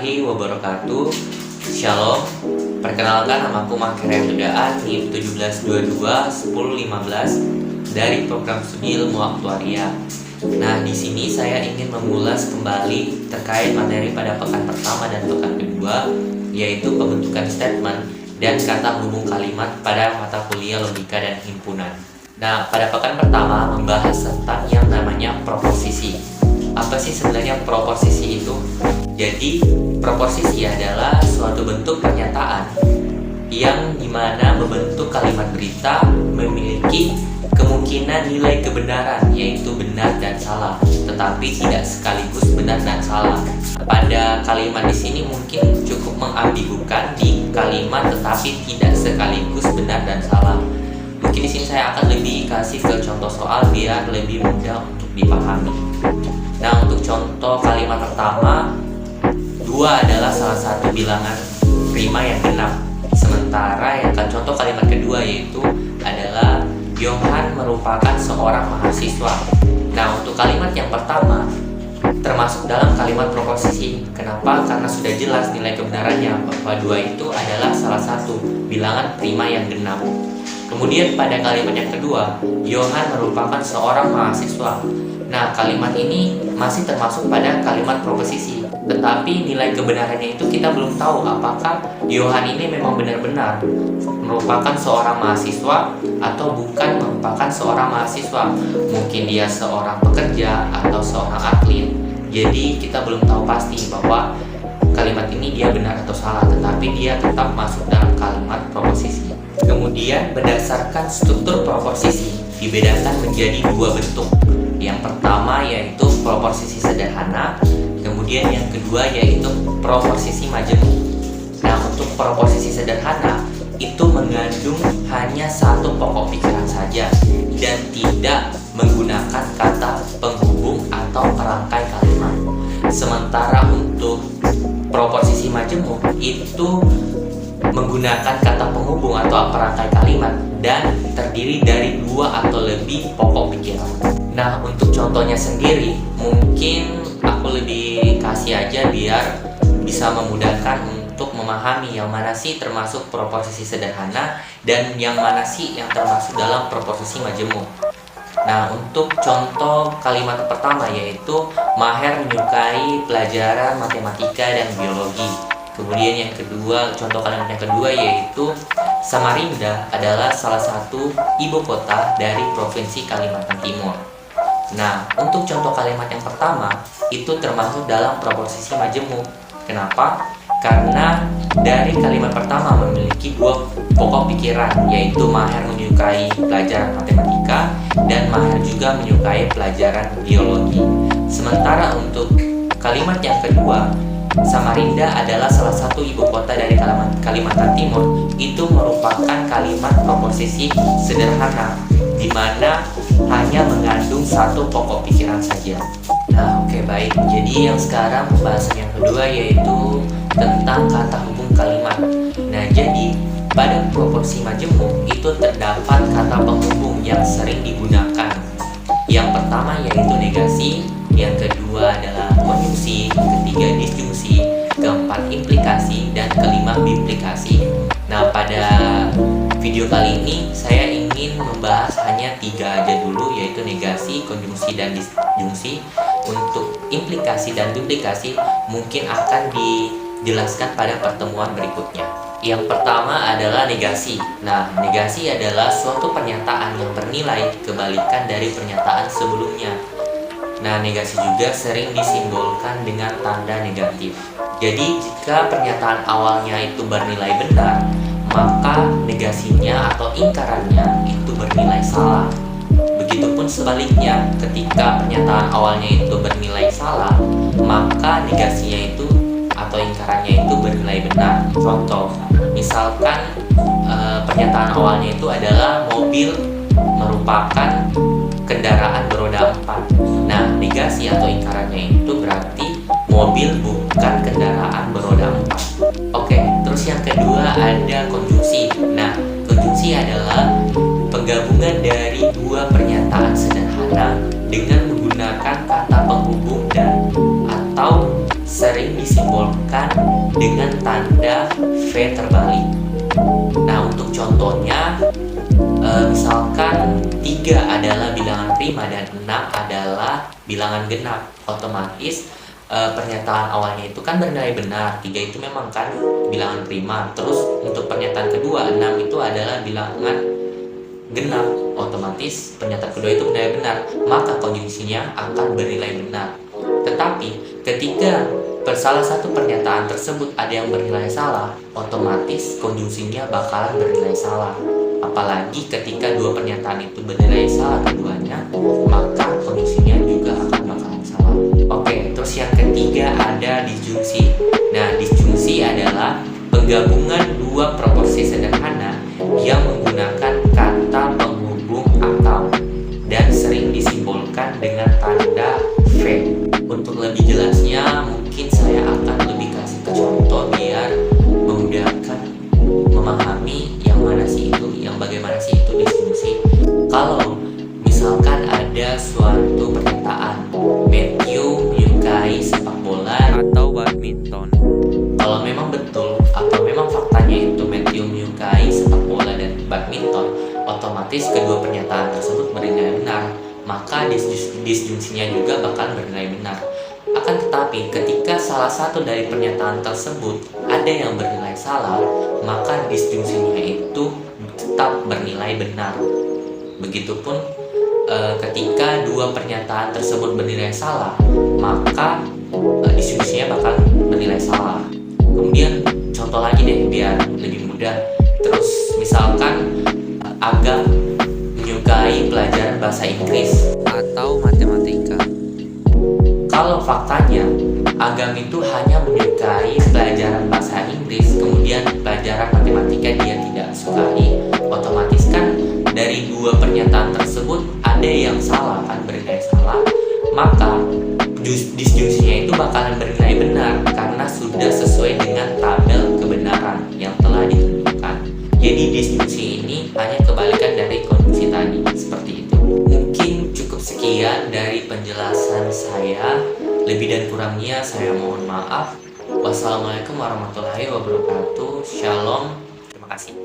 warahmatullahi wabarakatuh. Shalom. Perkenalkan, namaku Makhir Tudaan, NIM 17221015 dari program studi ilmu aktuaria. Nah, di sini saya ingin mengulas kembali terkait materi pada pekan pertama dan pekan kedua, yaitu pembentukan statement dan kata hubung kalimat pada mata kuliah logika dan himpunan. Nah, pada pekan pertama membahas tentang yang namanya proposisi. Apa sih sebenarnya proposisi itu? Jadi, proposisi adalah suatu bentuk pernyataan yang dimana membentuk kalimat berita memiliki kemungkinan nilai kebenaran, yaitu benar dan salah, tetapi tidak sekaligus benar dan salah. Pada kalimat di sini mungkin cukup mengambigukan di kalimat tetapi tidak sekaligus benar dan salah. Mungkin di sini saya akan lebih kasih ke contoh soal biar lebih mudah untuk dipahami. Nah, untuk contoh kalimat pertama, 2 adalah salah satu bilangan prima yang genap. Sementara yang contoh kalimat kedua yaitu adalah Johan merupakan seorang mahasiswa. Nah, untuk kalimat yang pertama termasuk dalam kalimat proposisi. Kenapa? Karena sudah jelas nilai kebenarannya bahwa 2 itu adalah salah satu bilangan prima yang genap. Kemudian pada kalimat yang kedua, Johan merupakan seorang mahasiswa. Nah, kalimat ini masih termasuk pada kalimat proposisi, tetapi nilai kebenarannya itu kita belum tahu apakah Johan ini memang benar-benar merupakan seorang mahasiswa atau bukan merupakan seorang mahasiswa. Mungkin dia seorang pekerja atau seorang atlet. Jadi kita belum tahu pasti bahwa kalimat ini dia benar atau salah, tetapi dia tetap masuk dalam kalimat proposisi. Kemudian berdasarkan struktur proposisi dibedakan menjadi 2 bentuk. Yang pertama yaitu proposisi sederhana, kemudian yang kedua yaitu proposisi majemuk. Nah, untuk proposisi sederhana itu mengandung hanya satu pokok pikiran saja dan tidak menggunakan kata penghubung atau perangkai kalimat. Sementara untuk proposisi majemuk itu menggunakan kata penghubung atau perangkai kalimat dan terdiri dari 2 atau lebih pokok pikiran. Nah, untuk contohnya sendiri mungkin aku lebih kasih aja biar bisa memudahkan untuk memahami yang mana sih termasuk proposisi sederhana dan yang mana sih yang termasuk dalam proposisi majemuk. Nah, untuk contoh kalimat pertama yaitu Maher menyukai pelajaran matematika dan biologi. Kemudian yang kedua, contoh kalimat yang kedua yaitu Samarinda adalah salah satu ibu kota dari Provinsi Kalimantan Timur. Nah, untuk contoh kalimat yang pertama itu termasuk dalam proposisi majemuk. Kenapa? Karena dari kalimat pertama memiliki 2 pokok pikiran, yaitu Maher menyukai pelajaran matematika dan Maher juga menyukai pelajaran biologi. Sementara untuk kalimat yang kedua, Samarinda adalah salah satu ibu kota dari Kalimantan Timur, itu merupakan kalimat proposisi sederhana di mana hanya mengandung satu pokok pikiran saja. Nah, oke, baik. Jadi yang sekarang pembahasan yang kedua yaitu tentang kata hubung kalimat. Nah, jadi pada proporsi majemuk itu terdapat kata penghubung yang sering digunakan. Yang pertama yaitu negasi, yang kedua adalah konjungsi, ketiga disjungsi, keempat implikasi, dan kelima biplikasi. Nah, pada video kali ini saya ingin membahas hanya 3 aja dulu, yaitu negasi, konjungsi, dan disjungsi. Untuk implikasi dan duplikasi mungkin akan dijelaskan pada pertemuan berikutnya. Yang pertama adalah negasi. Nah, negasi adalah suatu pernyataan yang bernilai kebalikan dari pernyataan sebelumnya. Nah, negasi juga sering disimbolkan dengan tanda negatif. Jadi, jika pernyataan awalnya itu bernilai benar, maka negasinya atau ingkarannya itu bernilai salah. Begitupun sebaliknya, ketika pernyataan awalnya itu bernilai salah, maka negasinya itu atau ingkarannya itu bernilai benar. Contoh, misalkan pernyataan awalnya itu adalah mobil merupakan kendaraan beroda 4. Nah, negasi atau ingkarannya itu berarti mobil bukan kendaraan beroda 4. Oke, terus yang kedua ada konjungsi. Nah, konjungsi adalah penggabungan dari 2 pernyataan sederhana dengan menggunakan kata penghubung dan atau sering sering disimbolkan dengan tanda V terbalik. Nah, untuk contohnya, misalkan 3 adalah bilangan prima dan 6 adalah bilangan genap. Otomatis pernyataan awalnya itu kan bernilai benar, 3 itu memang kan bilangan prima. Terus untuk pernyataan kedua, 6 itu adalah bilangan genap. Otomatis pernyataan kedua itu bernilai benar, maka konjungsinya akan bernilai benar. Tetapi ketika salah satu pernyataan tersebut ada yang bernilai salah, otomatis konjungsinya bakalan bernilai salah. Apalagi ketika dua pernyataan itu bernilai salah keduanya, maka konjungsinya juga akan bakalan salah. Oke, terus yang ketiga ada disjungsi. Nah, disjungsi adalah penggabungan dua proporsi sederhana yang menggunakan kata penghubung atau dan sering disimbolkan dengan tanda V. Untuk lebih jelasnya, mungkin saya akan lebih kasih ke contoh biar memudahkan memahami yang mana sih itu, yang bagaimana sih itu disjungsi. Kalau misalkan ada suatu pernyataan, Matthew menyukai sepak bola atau badminton. Kalau memang betul atau memang faktanya itu Matthew menyukai sepak bola dan badminton, otomatis kedua pernyataan tersebut bernilai benar, maka disjungsinya juga bakal bernilai benar. Akan tetapi ketika salah satu dari pernyataan tersebut ada yang bernilai salah, maka disjungsinya itu tetap bernilai benar. Begitupun ketika dua pernyataan tersebut bernilai salah, maka disjungsinya bakal bernilai salah. Kemudian contoh lagi deh biar lebih mudah. Terus misalkan Agam menyukai pelajaran bahasa Inggris Atau matematika. Kalau faktanya Agam itu hanya menyukai pelajaran bahasa Inggris, kemudian pelajaran matematika dia tidak sukai, otomatis kan dari dua pernyataan tersebut ada yang salah, kan bernilai salah, maka disjungsinya itu bakalan bernilai benar karena sudah sesuai dengan tabel kebenaran yang telah ditentukan. Jadi disjungsi ini hanya kebalikan dari konjungsi tadi, seperti itu. Mungkin cukup sekian dari penjelasan saya. Lebih dan kurangnya saya mohon maaf. Wassalamualaikum warahmatullahi wabarakatuh. Shalom. Terima kasih.